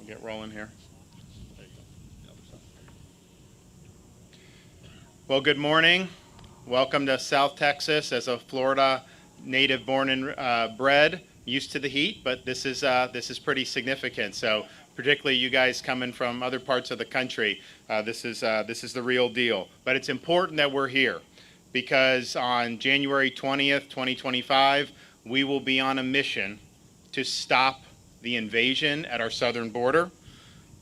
Get rolling here. Well, good morning. Welcome to South Texas. As a Florida native, born and bred, used to the heat, but this is pretty significant. So, particularly you guys coming from other parts of the country, this is the real deal. But it's important that we're here because on January 20th, 2025, we will be on a mission to stop the invasion at our southern border,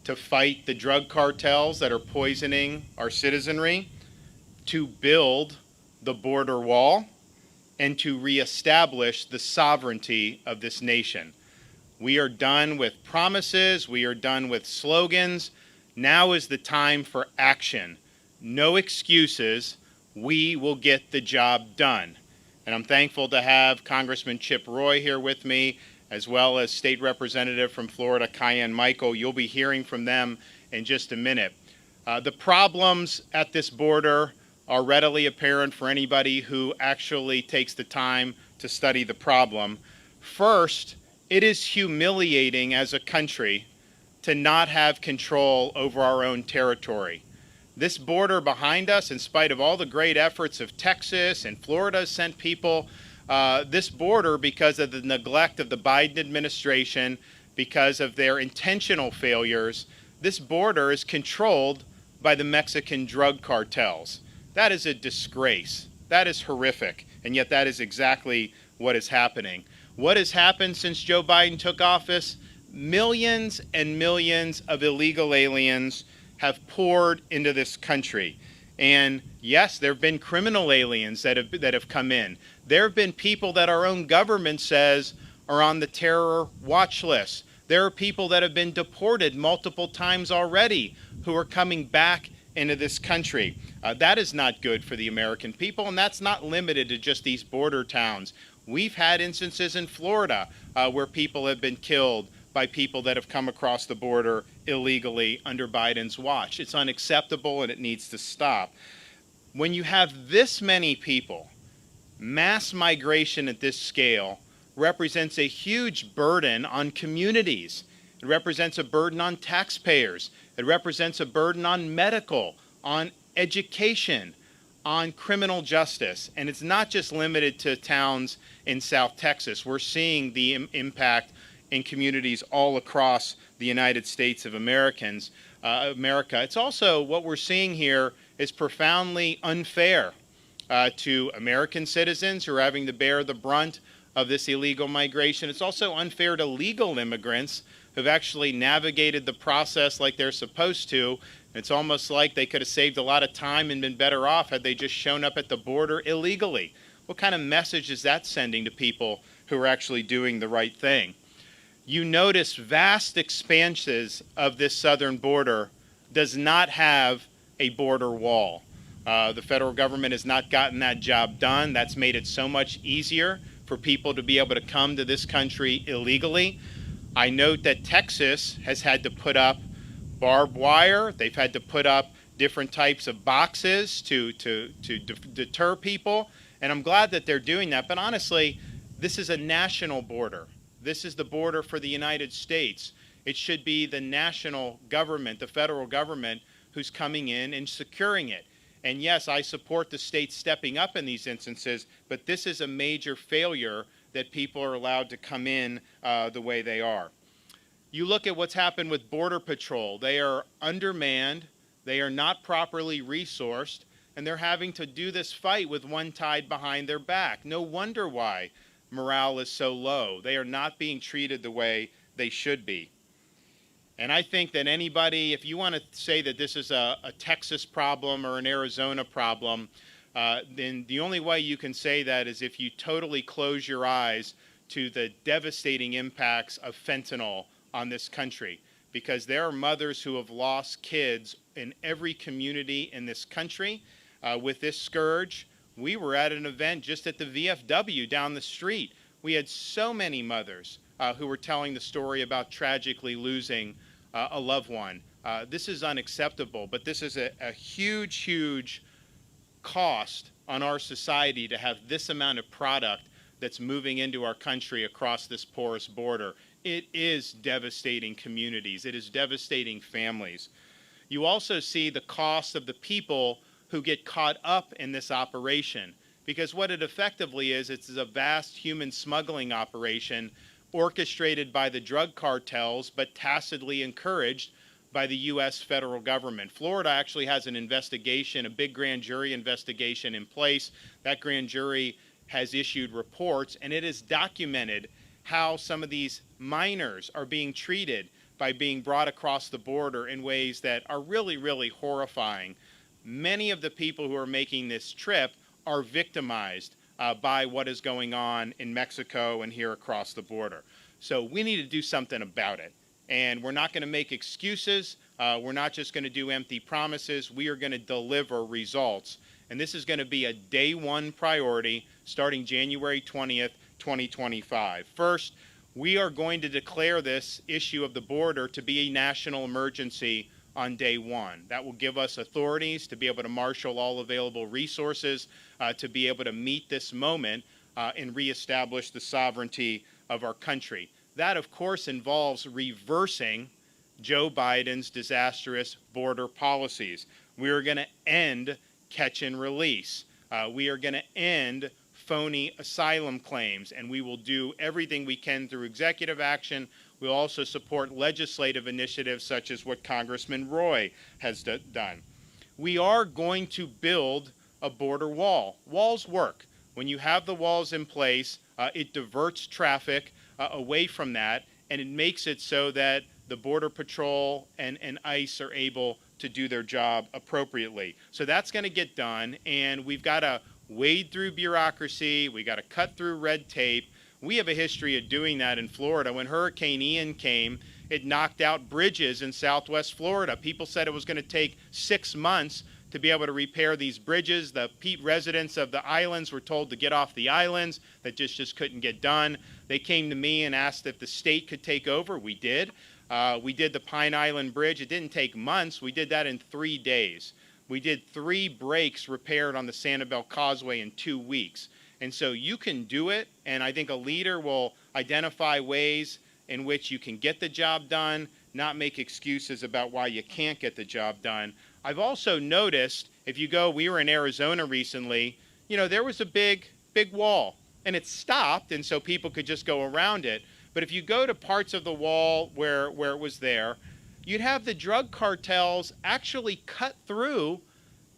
to fight the drug cartels that are poisoning our citizenry, to build the border wall, and to reestablish the sovereignty of this nation. We are done with promises. We are done with slogans. Now is the time for action. No excuses. We will get the job done. And I'm thankful to have Congressman Chip Roy here with me, as well as State Representative from Florida, Cayenne Michael. You'll be hearing from them in just a minute. The problems at this border are readily apparent for anybody who actually takes the time to study the problem. First, it is humiliating as a country to not have control over our own territory. This border behind us, in spite of all the great efforts of Texas and Florida sent people, this border, because of the neglect of the Biden administration, because of their intentional failures, this border is controlled by the Mexican drug cartels. That is a disgrace. That is horrific. And yet that is exactly what is happening. What has happened since Joe Biden took office? Millions and millions of illegal aliens have poured into this country. And yes, there have been criminal aliens that have come in. There have been people that our own government says are on the terror watch list. There are people that have been deported multiple times already who are coming back into this country. That is not good for the American people, and that's not limited to just these border towns. We've had instances in Florida where people have been killed by people that have come across the border illegally under Biden's watch. It's unacceptable and it needs to stop. When you have this many people, mass migration at this scale represents a huge burden on communities. It represents a burden on taxpayers. It represents a burden on medical, on education, on criminal justice. And it's not just limited to towns in South Texas. We're seeing the impact in communities all across the United States of America. It's also, what we're seeing here is profoundly unfair to American citizens who are having to bear the brunt of this illegal migration. It's also unfair to legal immigrants who've actually navigated the process like they're supposed to. It's almost like they could have saved a lot of time and been better off had they just shown up at the border illegally. What kind of message is that sending to people who are actually doing the right thing? You notice vast expanses of this southern border does not have a border wall. The federal government has not gotten that job done. That's made it so much easier for people to be able to come to this country illegally. I note that Texas has had to put up barbed wire. They've had to put up different types of boxes to deter people. And I'm glad that they're doing that. But honestly, this is a national border. This is the border for the United States. It should be the national government, the federal government, who's coming in and securing it. And yes, I support the states stepping up in these instances, but this is a major failure that people are allowed to come in the way they are. You look at what's happened with Border Patrol. They are undermanned, they are not properly resourced, and they're having to do this fight with one tied behind their back. No wonder why morale is so low. They are not being treated the way they should be. And I think that anybody, if you want to say that this is a Texas problem or an Arizona problem, then the only way you can say that is if you totally close your eyes to the devastating impacts of fentanyl on this country. Because there are mothers who have lost kids in every community in this country with this scourge. We were at an event just at the VFW down the street. We had so many mothers who were telling the story about tragically losing a loved one. This is unacceptable, but this is a huge, huge cost on our society to have this amount of product that's moving into our country across this porous border. it is devastating communities. It is devastating families. You also see the cost of the people who get caught up in this operation, because what it effectively is, it's a vast human smuggling operation orchestrated by the drug cartels, but tacitly encouraged by the U.S. federal government. Florida actually has an investigation, a big grand jury investigation in place. That grand jury has issued reports, and it has documented how some of these minors are being treated by being brought across the border in ways that are really, really horrifying. Many of the people who are making this trip are victimized by what is going on in Mexico and here across the border. So we need to do something about it. And we're not going to make excuses. We're not just going to do empty promises. We are going to deliver results. And this is going to be a day one priority starting January 20th, 2025. First, we are going to declare this issue of the border to be a national emergency on day one. That will give us authorities to be able to marshal all available resources to be able to meet this moment and reestablish the sovereignty of our country. That, of course, involves reversing Joe Biden's disastrous border policies. We are going to end catch and release. We are going to end phony asylum claims, and we will do everything we can through executive action. We'll also support legislative initiatives such as what Congressman Roy has done. We are going to build a border wall. Walls work. When you have the walls in place, it diverts traffic away from that, and it makes it so that the Border Patrol and ICE are able to do their job appropriately. So that's going to get done, and we've got to wade through bureaucracy. We got to cut through red tape. We have a history of doing that in Florida. When Hurricane Ian came, it knocked out bridges in Southwest Florida. People said it was going to take 6 months to be able to repair these bridges. The residents of the islands were told to get off the islands. That just couldn't get done. They came to me and asked if the state could take over. We did. We did the Pine Island Bridge. It didn't take months. We did that in 3 days. We did 3 breaks repaired on the Sanibel Causeway in 2 weeks. And so you can do it, and I think a leader will identify ways in which you can get the job done, not make excuses about why you can't get the job done. I've also noticed, if you go, we were in Arizona recently, there was a big wall, and it stopped, and so people could just go around it. But if you go to parts of the wall where it was there, you'd have the drug cartels actually cut through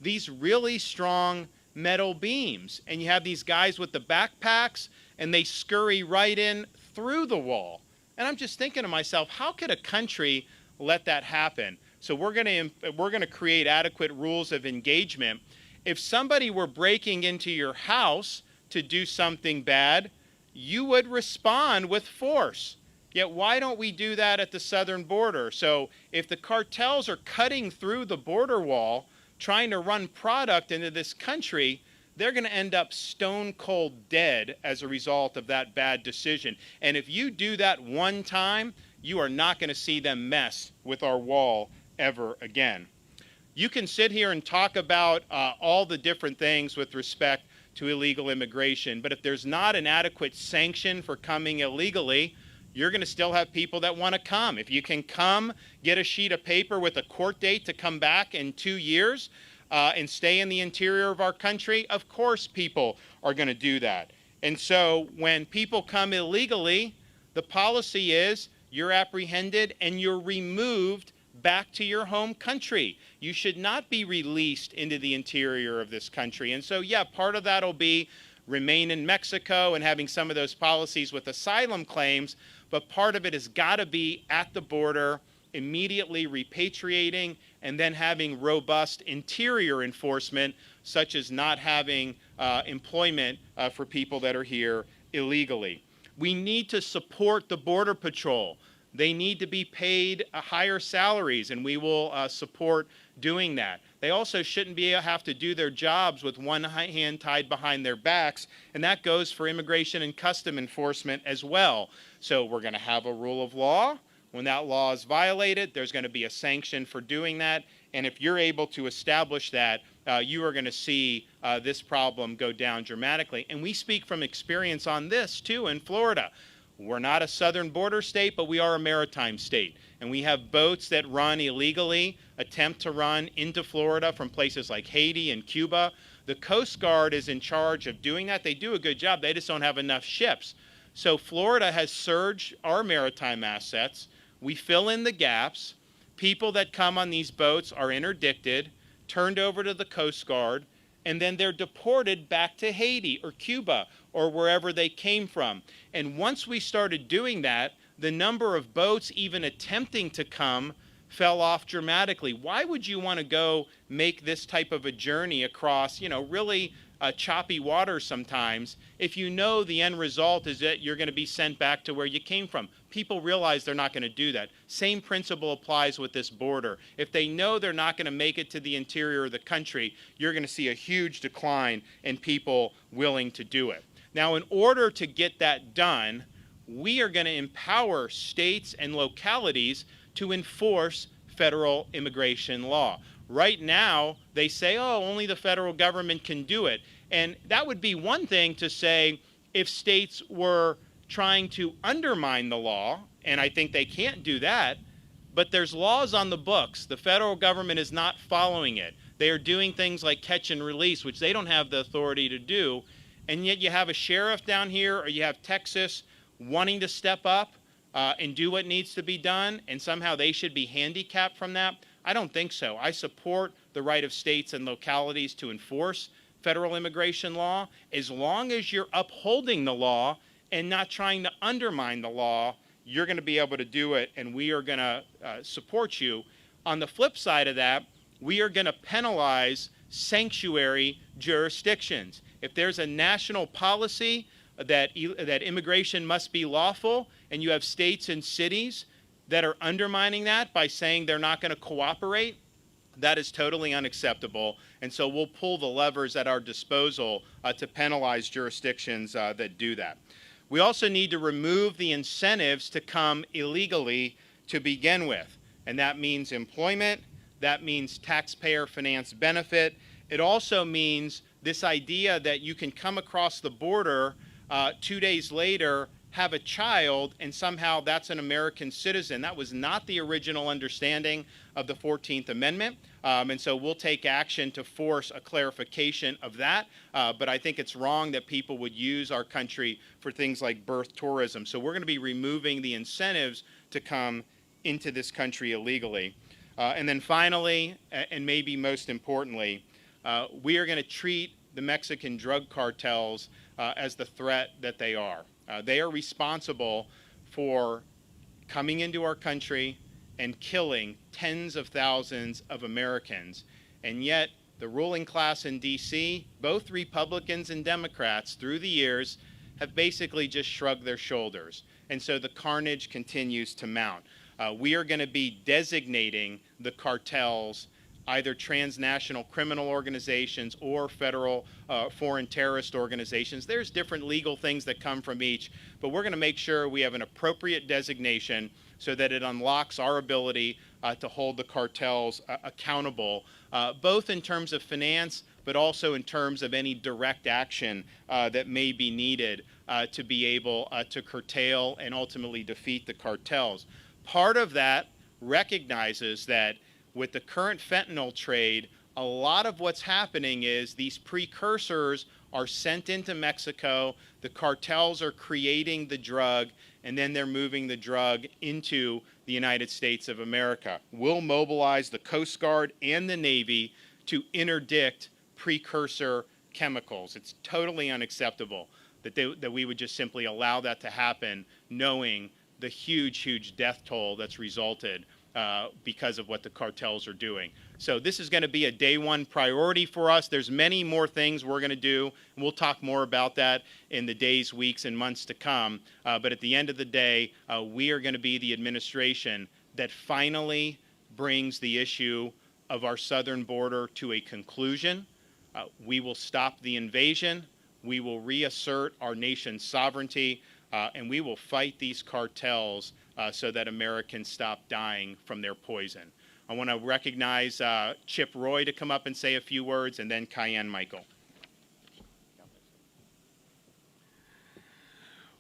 these really strong metal beams. And you have these guys with the backpacks, and they scurry right in through the wall. And I'm just thinking to myself, how could a country let that happen? So we're going to create adequate rules of engagement. If somebody were breaking into your house to do something bad, you would respond with force. Yet why don't we do that at the southern border? So if the cartels are cutting through the border wall, trying to run product into this country, they're going to end up stone cold dead as a result of that bad decision. And if you do that one time, you are not going to see them mess with our wall ever again. You can sit here and talk about all the different things with respect to illegal immigration, but if there's not an adequate sanction for coming illegally, you're going to still have people that want to come. If you can come, get a sheet of paper with a court date to come back in 2 years and stay in the interior of our country, of course people are going to do that. And so when people come illegally, the policy is you're apprehended and you're removed back to your home country. You should not be released into the interior of this country. And so, yeah, part of that will be remain in Mexico and having some of those policies with asylum claims, but part of it has got to be at the border, immediately repatriating, and then having robust interior enforcement, such as not having employment for people that are here illegally. We need to support the Border Patrol. They need to be paid higher salaries, and we will support doing that. They also shouldn't have to do their jobs with one hand tied behind their backs, and that goes for immigration and custom enforcement as well. So we're going to have a rule of law. When that law is violated, there's going to be a sanction for doing that, and if you're able to establish that, you are going to see this problem go down dramatically. And we speak from experience on this, too, in Florida. We're not a southern border state, but we are a maritime state. And we have boats that run illegally, attempt to run into Florida from places like Haiti and Cuba. The Coast Guard is in charge of doing that. They do a good job. They just don't have enough ships. So Florida has surged our maritime assets. We fill in the gaps. People that come on these boats are interdicted, turned over to the Coast Guard, and then they're deported back to Haiti or Cuba or wherever they came from. And once we started doing that, the number of boats even attempting to come fell off dramatically. Why would you want to go make this type of a journey across, really choppy waters sometimes if you know the end result is that you're going to be sent back to where you came from? People realize they're not going to do that. Same principle applies with this border. If they know they're not going to make it to the interior of the country, you're going to see a huge decline in people willing to do it. Now, in order to get that done, we are going to empower states and localities to enforce federal immigration law. Right now, they say, oh, only the federal government can do it. And that would be one thing to say if states were trying to undermine the law, and I think they can't do that, but there's laws on the books. The federal government is not following it. They are doing things like catch and release, which they don't have the authority to do, and yet you have a sheriff down here, or you have Texas wanting to step up and do what needs to be done, and somehow they should be handicapped from that. I don't think so. I support the right of states and localities to enforce federal immigration law as long as you're upholding the law and not trying to undermine the law. You're going to be able to do it, and we are going to support you. On the flip side of that, we are going to penalize sanctuary jurisdictions. If there's a national policy that immigration must be lawful, and you have states and cities that are undermining that by saying they're not going to cooperate, that is totally unacceptable. And so we'll pull the levers at our disposal to penalize jurisdictions that do that. We also need to remove the incentives to come illegally to begin with. And that means employment. That means taxpayer-financed benefit. It also means this idea that you can come across the border 2 days later, have a child, and somehow that's an American citizen. That was not the original understanding of the 14th Amendment. And so we'll take action to force a clarification of that. But I think it's wrong that people would use our country for things like birth tourism. So we're going to be removing the incentives to come into this country illegally. And then finally, and maybe most importantly, we are going to treat the Mexican drug cartels as the threat that they are. They are responsible for coming into our country and killing tens of thousands of Americans. And yet, the ruling class in D.C., both Republicans and Democrats through the years, have basically just shrugged their shoulders. And so the carnage continues to mount. We are going to be designating the cartels either transnational criminal organizations or federal foreign terrorist organizations. There's different legal things that come from each, but we're going to make sure we have an appropriate designation so that it unlocks our ability to hold the cartels accountable, both in terms of finance, but also in terms of any direct action that may be needed to be able to curtail and ultimately defeat the cartels. Part of that recognizes that with the current fentanyl trade, a lot of what's happening is these precursors are sent into Mexico, the cartels are creating the drug, and then they're moving the drug into the United States of America. We'll mobilize the Coast Guard and the Navy to interdict precursor chemicals. It's totally unacceptable that we would just simply allow that to happen, knowing the huge death toll that's resulted because of what the cartels are doing. So this is going to be a day one priority for us. There's many more things we're going to do, and we'll talk more about that in the days, weeks, and months to come. But at the end of the day, we are going to be the administration that finally brings the issue of our southern border to a conclusion. We will stop the invasion. We will reassert our nation's sovereignty, and we will fight these cartels so that Americans stop dying from their poison. I want to recognize Chip Roy to come up and say a few words, and then Cayenne Michael.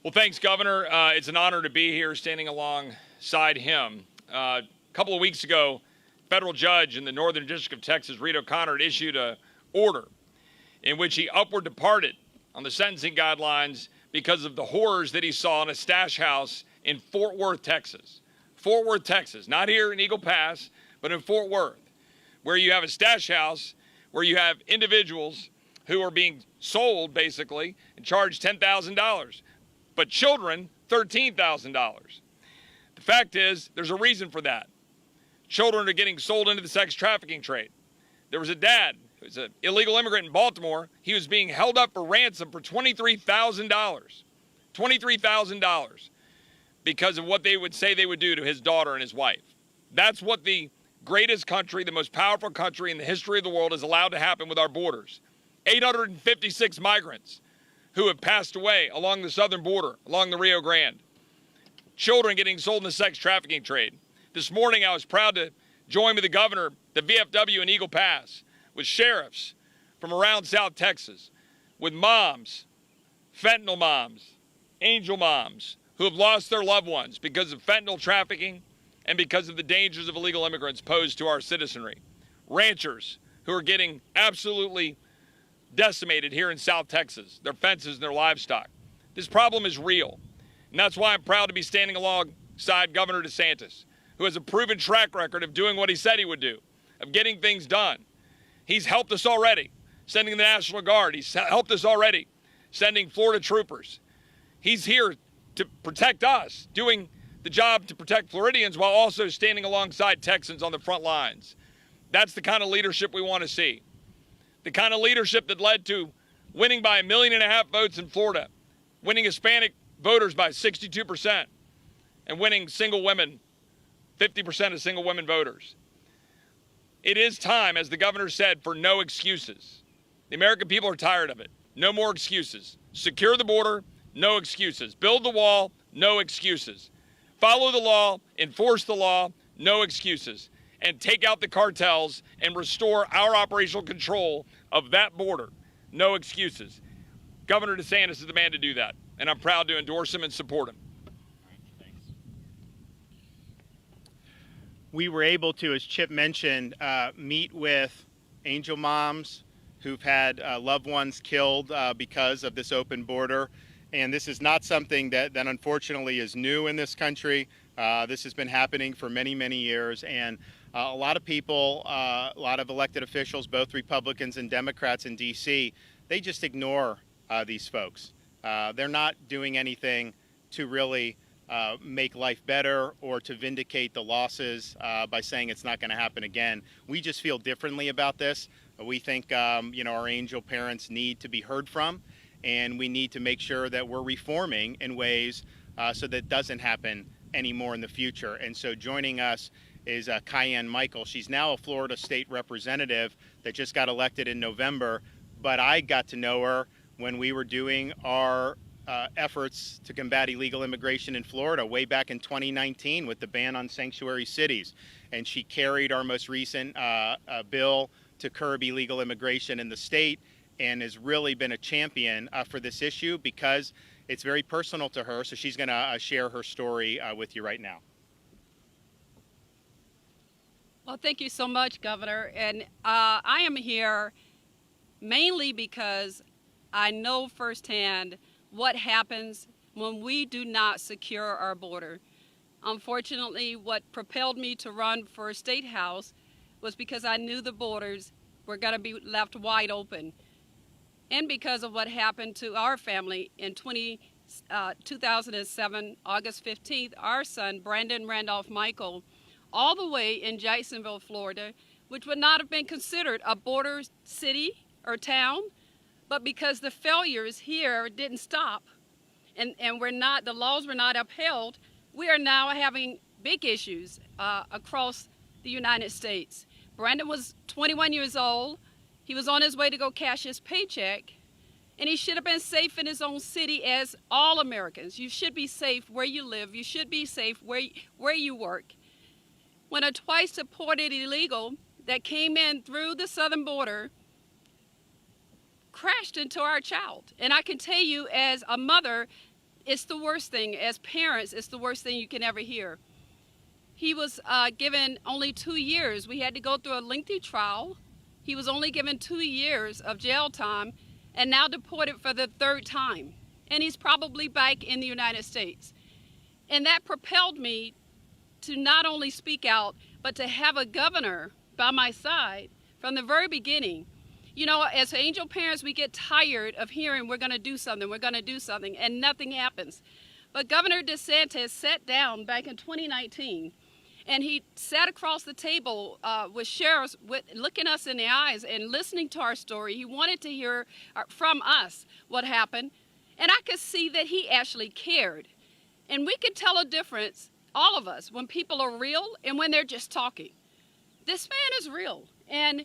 Well, thanks, Governor. It's an honor to be here standing alongside him. A couple of weeks ago, federal judge in the Northern District of Texas, Reed O'Connor, had issued an order in which he upward departed on the sentencing guidelines because of the horrors that he saw in a stash house in Fort Worth, Texas. Fort Worth, Texas, not here in Eagle Pass, but in Fort Worth, where you have a stash house where you have individuals who are being sold, basically, and charged $10,000. But children, $13,000. The fact is, there's a reason for that. Children are getting sold into the sex trafficking trade. There was a dad who was an illegal immigrant in Baltimore. He was being held up for ransom for $23,000. $23,000 because of what they would say they would do to his daughter and his wife. That's what the greatest country, the most powerful country in the history of the world, has allowed to happen with our borders. 856 migrants who have passed away along the southern border, along the Rio Grande. Children getting sold in the sex trafficking trade. This morning, I was proud to join with the governor, the VFW in Eagle Pass, with sheriffs from around South Texas, with moms, fentanyl moms, angel moms, who have lost their loved ones because of fentanyl trafficking and because of the dangers of illegal immigrants posed to our citizenry. Ranchers who are getting absolutely decimated here in South Texas, their fences and their livestock. This problem is real, and that's why I'm proud to be standing alongside Governor DeSantis, who has a proven track record of doing what he said he would do, of getting things done. He's helped us already, sending the National Guard. He's helped us already, sending Florida troopers. He's here to protect us, doing the job to protect Floridians while also standing alongside Texans on the front lines. That's the kind of leadership we want to see. The kind of leadership that led to winning by 1.5 million votes in Florida, winning Hispanic voters by 62%, and winning single women, 50% of single women voters. It is time, as the governor said, for no excuses. The American people are tired of it. No more excuses. Secure the border, no excuses. Build the wall, no excuses. Follow the law, enforce the law, no excuses. And take out the cartels and restore our operational control of that border. No excuses. Governor DeSantis is the man to do that, and I'm proud to endorse him and support him. We were able to, as Chip mentioned, meet with angel moms who've had loved ones killed because of this open border. And this is not something that unfortunately is new in this country. This has been happening for many, many years. And a lot of people, a lot of elected officials, both Republicans and Democrats in D.C., they just ignore these folks. They're not doing anything to really make life better or to vindicate the losses by saying it's not going to happen again. We just feel differently about this. We think our angel parents need to be heard from, and we need to make sure that we're reforming in ways so that doesn't happen anymore in the future. And so joining us is Cayenne Michael. She's now a Florida state representative that just got elected in November, but I got to know her when we were doing our efforts to combat illegal immigration in Florida way back in 2019 with the ban on sanctuary cities. And she carried our most recent bill to curb illegal immigration in the state and has really been a champion for this issue because it's very personal to her. So she's going to share her story with you right now. Well, thank you so much, Governor. And I am here mainly because I know firsthand what happens when we do not secure our border. Unfortunately, what propelled me to run for State House was because I knew the borders were going to be left wide open. And because of what happened to our family in 2007, August 15th, our son, Brandon Randolph Michael, all the way in Jacksonville, Florida, which would not have been considered a border city or town, but because the failures here didn't stop and the laws were not upheld, we are now having big issues across the United States. Brandon was 21 years old. He was on his way to go cash his paycheck, and he should have been safe in his own city as all Americans. You should be safe where you live. You should be safe where you work. When a twice deported illegal that came in through the southern border crashed into our child. And I can tell you as a mother, it's the worst thing. As parents, it's the worst thing you can ever hear. He was given only 2 years. We had to go through a lengthy trial. He was only given 2 years of jail time and now deported for the 3rd time. And he's probably back in the United States. And that propelled me to not only speak out, but to have a governor by my side from the very beginning. You know, as angel parents, we get tired of hearing we're going to do something, and nothing happens. But Governor DeSantis sat down back in 2019, and he sat across the table with sheriffs, looking us in the eyes and listening to our story. He wanted to hear from us what happened, and I could see that he actually cared. And we could tell a difference, all of us, when people are real and when they're just talking. This man is real, and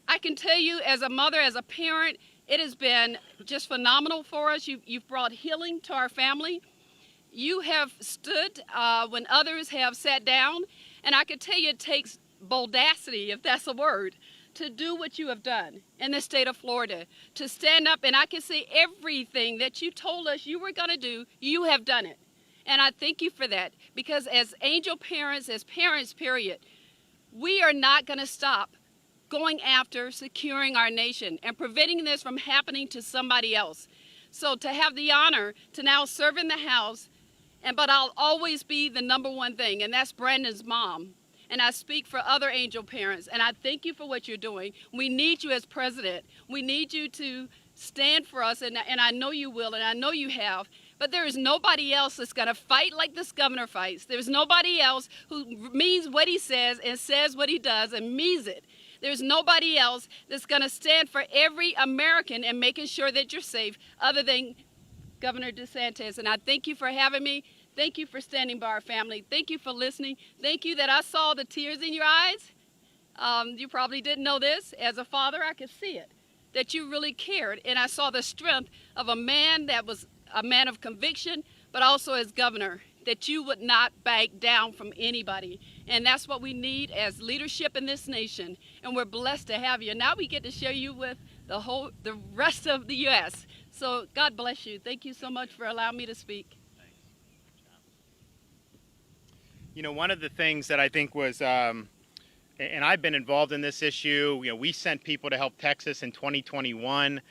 I can tell you as a mother, as a parent, it has been just phenomenal for us. You've brought healing to our family. You have stood when others have sat down, and I can tell you it takes boldacity, if that's a word, to do what you have done in the state of Florida, to stand up, and I can say everything that you told us you were going to do, you have done it. And I thank you for that, because as angel parents, as parents, period, we are not going to stop going after securing our nation and preventing this from happening to somebody else. So to have the honor to now serve in the House, but I'll always be the number one thing, and that's Brandon's mom. And I speak for other angel parents, and I thank you for what you're doing. We need you as president. We need you to stand for us, and I know you will, and I know you have. But there is nobody else that's going to fight like this governor fights. There's nobody else who means what he says and says what he does and means it. There's nobody else that's going to stand for every American and making sure that you're safe other than Governor DeSantis. And I thank you for having me. Thank you for standing by our family. Thank you for listening. Thank you that I saw the tears in your eyes. You probably didn't know this. As a father, I could see it, that you really cared. And I saw the strength of a man that was a man of conviction, but also as governor, that you would not back down from anybody. And that's what we need as leadership in this nation. And we're blessed to have you. Now we get to share you with the rest of the U.S. So God bless you. Thank you so much for allowing me to speak. You know, one of the things that I think was, and I've been involved in this issue, you know, we sent people to help Texas in 2021.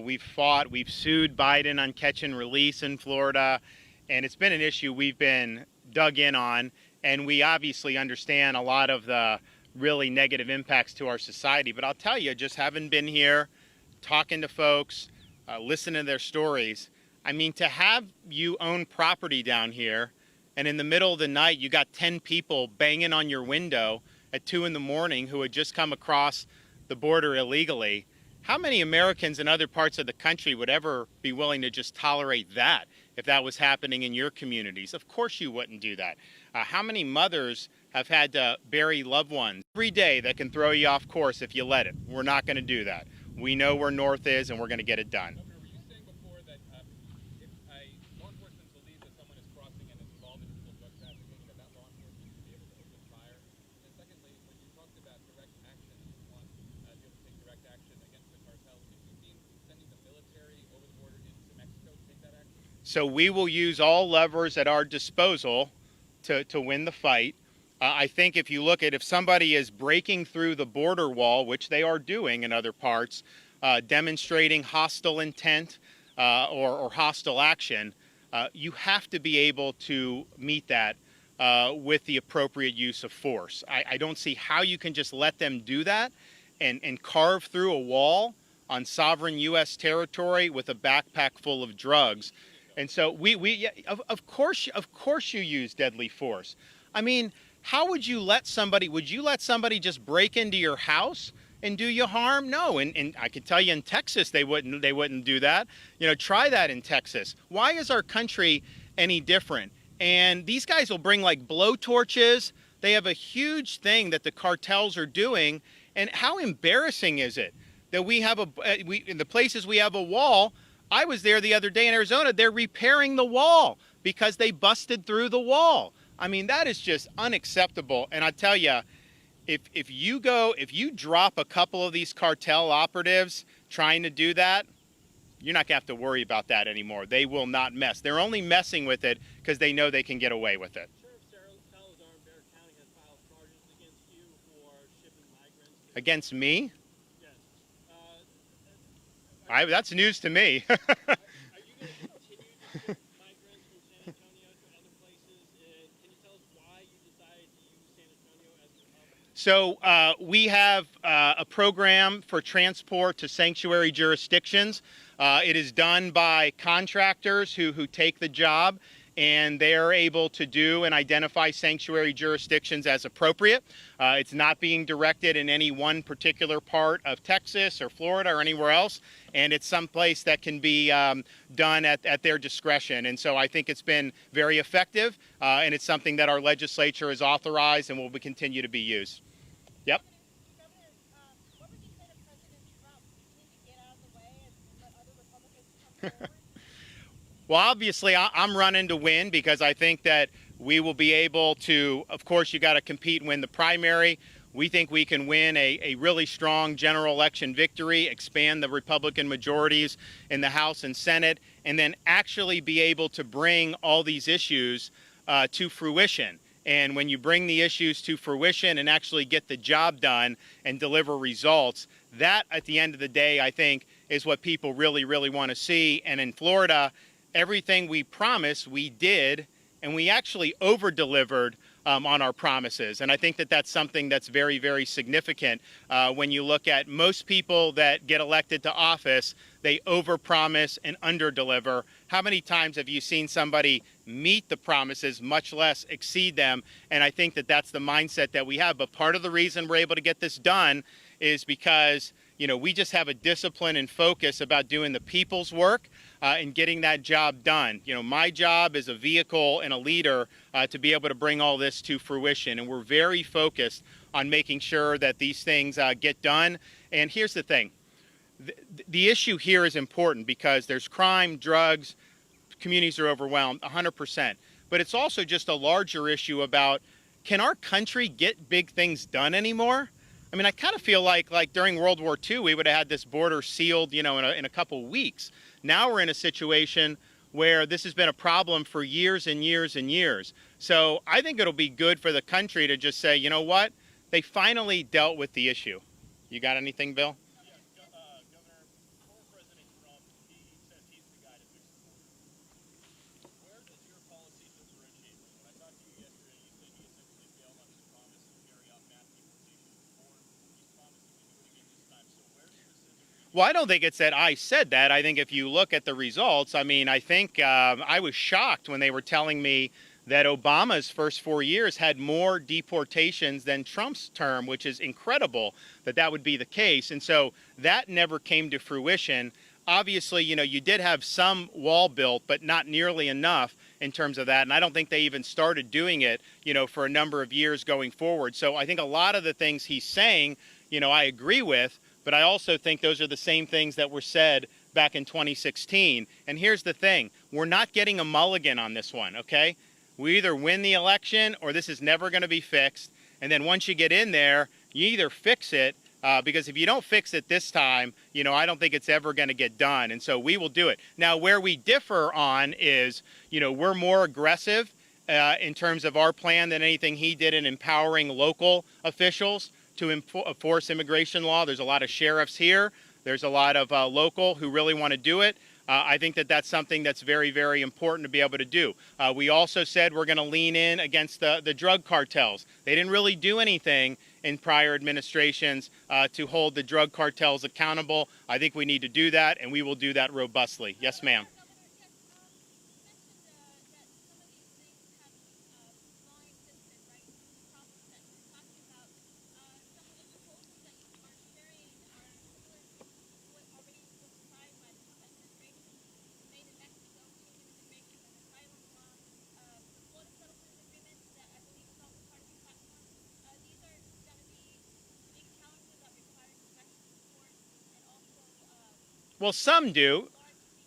We've fought, we've sued Biden on catch and release in Florida, and it's been an issue we've been dug in on, and we obviously understand a lot of the really negative impacts to our society. But I'll tell you, just having been here, talking to folks, listening to their stories, I mean, to have you own property down here, and in the middle of the night, you got 10 people banging on your window at 2 in the morning who had just come across the border illegally. How many Americans in other parts of the country would ever be willing to just tolerate that if that was happening in your communities? Of course you wouldn't do that. How many mothers have had to bury loved ones every day that can throw you off course if you let it? We're not going to do that. We know where North is, and we're going to get it done. Governor, were you saying before that if a law enforcement believes that someone is crossing and is involved in illegal drug trafficking, that law enforcement should be able to open fire? And secondly, when you talked about direct action, you want to be able to take direct action against the cartels, did you mean sending the military over the border into Mexico to take that action? So we will use all levers at our disposal to win the fight. I think if you look at if somebody is breaking through the border wall, which they are doing in other parts, demonstrating hostile intent or hostile action, you have to be able to meet that with the appropriate use of force. I don't see how you can just let them do that and carve through a wall on sovereign U.S. territory with a backpack full of drugs. And so of course you use deadly force. I mean, how would you let somebody just break into your house and do you harm? No, and I can tell you in Texas they wouldn't do that. You know, try that in Texas. Why is our country any different? And these guys will bring like blowtorches. They have a huge thing that the cartels are doing. And how embarrassing is it that we have in the places we have a wall? I was there the other day in Arizona. They're repairing the wall because they busted through the wall. I mean, that is just unacceptable. And I tell you, if you drop a couple of these cartel operatives trying to do that, you're not going to have to worry about that anymore. They will not mess. They're only messing with it because they know they can get away with it. Sheriff Salazar in Bexar County has filed charges against you for shipping migrants. Against me? Yes. That's news to me. Are you going to continue to ship migrants from San Antonio to other places? Can you tell us why you decided to use San Antonio as your hub? So we have a program for transport to sanctuary jurisdictions. It is done by contractors who take the job, and they are able to do and identify sanctuary jurisdictions as appropriate. It's not being directed in any one particular part of Texas or Florida or anywhere else, and it's someplace that can be done at their discretion. And so I think it's been very effective, and it's something that our legislature has authorized and will continue to be used. Yep. Governor, what would you say to President Trump? You need to get out of the way and let other Republicans come forward? Well, obviously, I'm running to win because I think that we will be able to, of course, you got to compete and win the primary. We think we can win a really strong general election victory, expand the Republican majorities in the House and Senate, and then actually be able to bring all these issues to fruition. And when you bring the issues to fruition and actually get the job done and deliver results, that at the end of the day, I think, is what people really, really want to see. And in Florida, everything we promised, we did, and we actually over-delivered on our promises. And I think that that's something that's very, very significant. When you look at most people that get elected to office, they overpromise and underdeliver. How many times have you seen somebody meet the promises, much less exceed them? And I think that that's the mindset that we have. But part of the reason we're able to get this done is because, you know, we just have a discipline and focus about doing the people's work and getting that job done. You know, my job as a vehicle and a leader to be able to bring all this to fruition. And we're very focused on making sure that these things get done. And here's the thing. The issue here is important because there's crime, drugs, communities are overwhelmed, 100%. But it's also just a larger issue about, can our country get big things done anymore? I mean, I kind of feel like during World War II, we would have had this border sealed, you know, in a couple weeks. Now we're in a situation where this has been a problem for years and years and years. So I think it'll be good for the country to just say, you know what? They finally dealt with the issue. You got anything, Bill? Governor, former President Trump, he says he's the guy to fix the border. Where does your policy differentiate? When I talked to you yesterday, you said you essentially failed on his promise to carry out mass deportations before. He's promising to do it again this time. So where specifically? Well, I don't think it's that I said that. I think if you look at the results, I mean, I think I was shocked when they were telling me that Obama's first 4 years had more deportations than Trump's term, which is incredible that that would be the case. And so that never came to fruition. Obviously, you know, you did have some wall built, but not nearly enough in terms of that. And I don't think they even started doing it, you know, for a number of years going forward. So I think a lot of the things he's saying, you know, I agree with, but I also think those are the same things that were said back in 2016. And here's the thing, we're not getting a mulligan on this one, okay? We either win the election or this is never going to be fixed. And then once you get in there, you either fix it, because if you don't fix it this time, you know, I don't think it's ever going to get done. And so we will do it. Now, where we differ on is, you know, we're more aggressive in terms of our plan than anything he did in empowering local officials to enforce immigration law. There's a lot of sheriffs here. There's a lot of local who really want to do it. I think that that's something that's very, very important to be able to do. We also said we're going to lean in against the drug cartels. They didn't really do anything in prior administrations to hold the drug cartels accountable. I think we need to do that, and we will do that robustly. Yes, ma'am. Well, some do.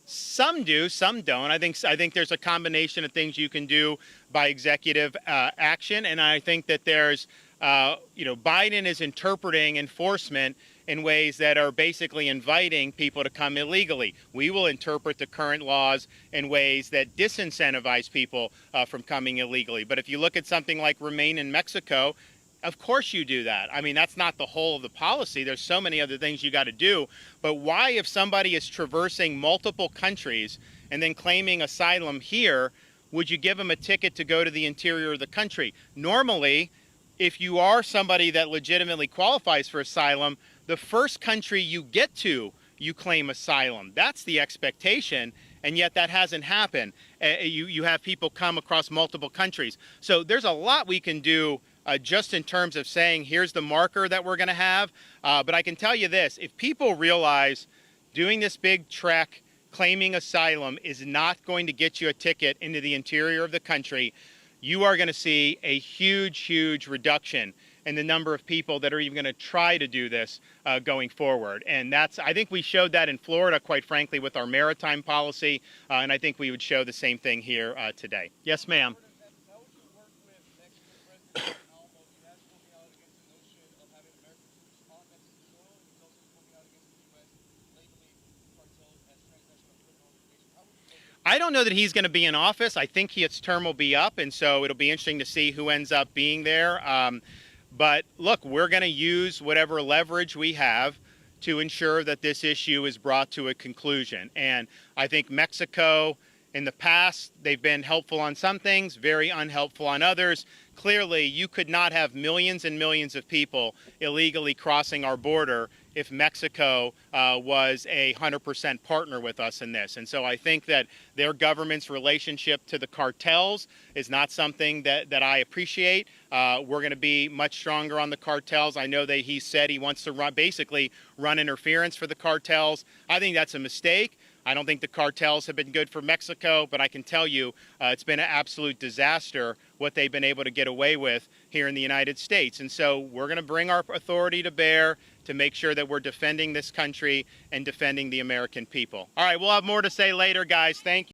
Some do, some don't. I think there's a combination of things you can do by executive action, and I think that there's Biden is interpreting enforcement in ways that are basically inviting people to come illegally. We will interpret the current laws in ways that disincentivize people from coming illegally. But if you look at something like Remain in Mexico, of course you do that. I mean, that's not the whole of the policy. There's so many other things you got to do. But why, if somebody is traversing multiple countries and then claiming asylum here, would you give them a ticket to go to the interior of the country? Normally, if you are somebody that legitimately qualifies for asylum, the first country you get to, you claim asylum. That's the expectation, and yet that hasn't happened. You have people come across multiple countries. So there's a lot we can do just in terms of saying, here's the marker that we're going to have. But I can tell you this, if people realize doing this big trek, claiming asylum is not going to get you a ticket into the interior of the country, you are going to see a huge, huge reduction in the number of people that are even going to try to do this going forward. And I think we showed that in Florida, quite frankly, with our maritime policy. And I think we would show the same thing here today. Yes, ma'am. How would you work with Mexican President Almo? He has spoken out against the notion of having Americans on Mexican soil, and he's also spoken out against the U.S. labeling cartels as transnational criminal organizations. How would you work with I don't know that he's going to be in office. I think his term will be up, and so it'll be interesting to see who ends up being there. But look, we're going to use whatever leverage we have to ensure that this issue is brought to a conclusion. And I think Mexico, in the past, they've been helpful on some things, very unhelpful on others. Clearly, you could not have millions and millions of people illegally crossing our border if Mexico was 100% partner with us in this. And so I think that their government's relationship to the cartels is not something that I appreciate. We're going to be much stronger on the cartels. I know that he said he wants to basically run interference for the cartels. I think that's a mistake. I don't think the cartels have been good for Mexico, but I can tell you it's been an absolute disaster what they've been able to get away with here in the United States. And so we're going to bring our authority to bear to make sure that we're defending this country and defending the American people. All right, we'll have more to say later, guys. Thank you.